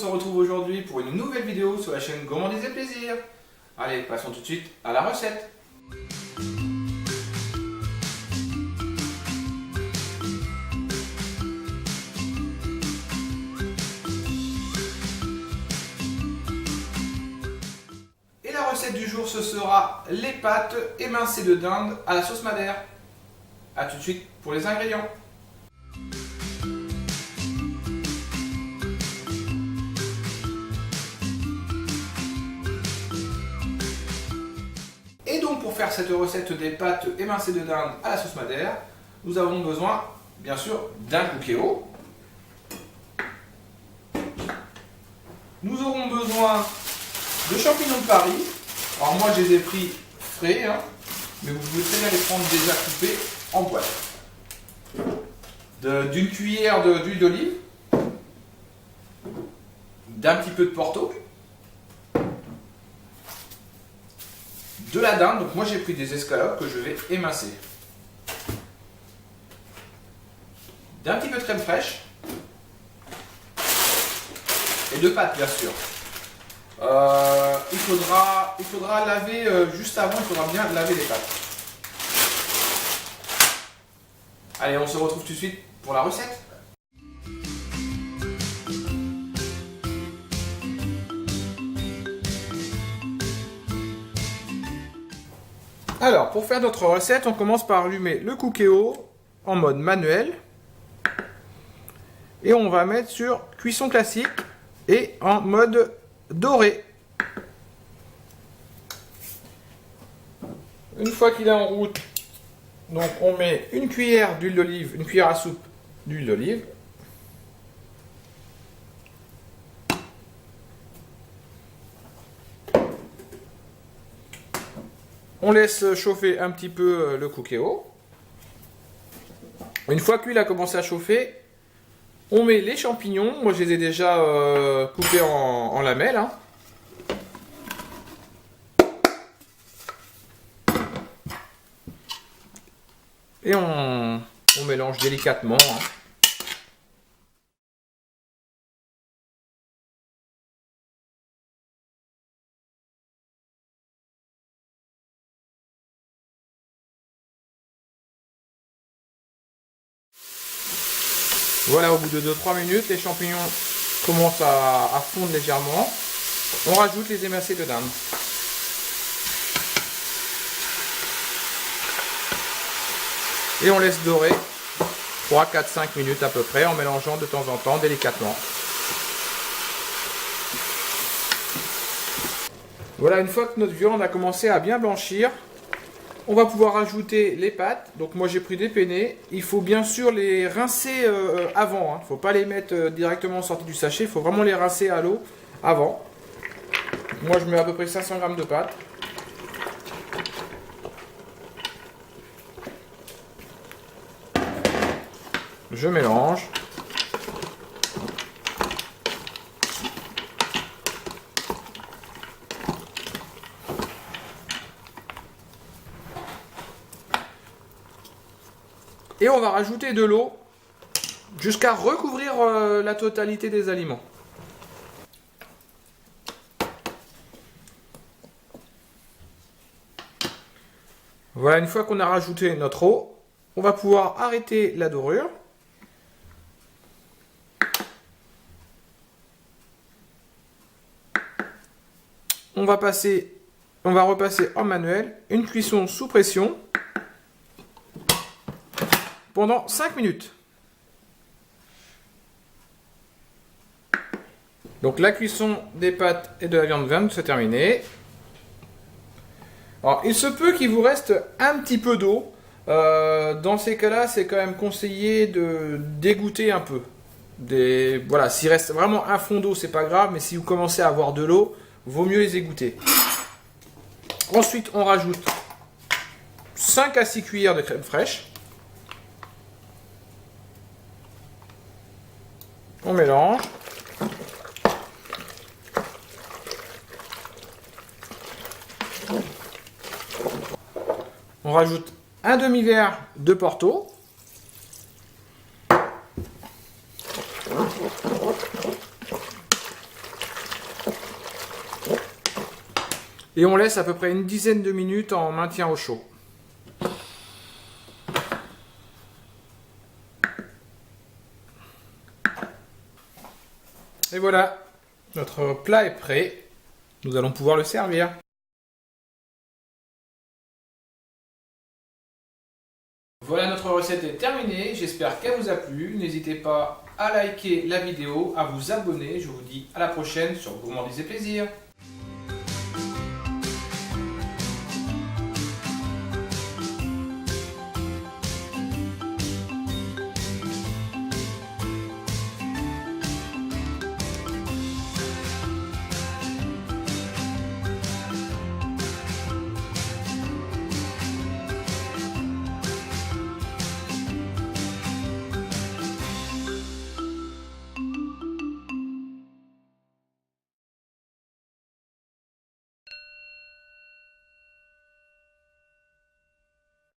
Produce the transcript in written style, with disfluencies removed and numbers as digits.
se retrouve aujourd'hui pour une nouvelle vidéo sur la chaîne Gourmandise et Plaisir. Allez, passons tout de suite à la recette. Et la recette du jour, ce sera les pâtes émincées de dinde à la sauce madère. A tout de suite pour les ingrédients. Et donc pour faire cette recette des pâtes émincées de dinde à la sauce madère, nous avons besoin bien sûr d'un cookéo. Nous aurons besoin de champignons de Paris. Alors moi je les ai pris frais, mais vous pouvez très bien les prendre déjà coupés en boîte. D'une cuillère d'huile d'olive, d'un petit peu de porto, de la dinde, donc moi j'ai pris des escalopes que je vais émincer, d'un petit peu de crème fraîche et de pâte bien sûr. Il faudra laver juste avant, il faudra bien laver les pâtes. Allez, on se retrouve tout de suite pour la recette. Alors, pour faire notre recette, on commence par allumer le cookéo en mode manuel. Et on va mettre sur cuisson classique et en mode doré. Une fois qu'il est en route, donc on met une cuillère d'huile d'olive, une cuillère à soupe d'huile d'olive. On laisse chauffer un petit peu le cookéo. Une fois qu'il a commencé à chauffer, on met les champignons. Moi je les ai déjà coupés en lamelles. Et on mélange délicatement. Voilà, au bout de 2-3 minutes, les champignons commencent à fondre légèrement. On rajoute les émincés de dinde. Et on laisse dorer 3, 4, 5 minutes à peu près en mélangeant de temps en temps délicatement. Voilà, une fois que notre viande a commencé à bien blanchir, on va pouvoir ajouter les pâtes. Donc moi j'ai pris des penne. Il faut bien sûr les rincer avant. Il ne faut pas les mettre directement sortis du sachet. Il faut vraiment les rincer à l'eau avant. Moi je mets à peu près 500 g de pâtes. Je mélange. Et on va rajouter de l'eau jusqu'à recouvrir la totalité des aliments. Voilà, une fois qu'on a rajouté notre eau, on va pouvoir arrêter la dorure. On va repasser en manuel, une cuisson sous pression pendant 5 minutes. Donc la cuisson des pâtes et de la viande vient de se terminer. Alors il se peut qu'il vous reste un petit peu d'eau. Dans ces cas-là, c'est quand même conseillé de dégoûter un peu. Voilà, s'il reste vraiment un fond d'eau, c'est pas grave, mais si vous commencez à avoir de l'eau, vaut mieux les égoutter. Ensuite, on rajoute 5 à 6 cuillères de crème fraîche. On mélange. On rajoute un demi-verre de Porto. Et on laisse à peu près une dizaine de minutes en maintien au chaud. Et voilà, notre plat est prêt. Nous allons pouvoir le servir. Voilà, notre recette est terminée. J'espère qu'elle vous a plu. N'hésitez pas à liker la vidéo, à vous abonner. Je vous dis à la prochaine sur Gourmandise et Plaisir.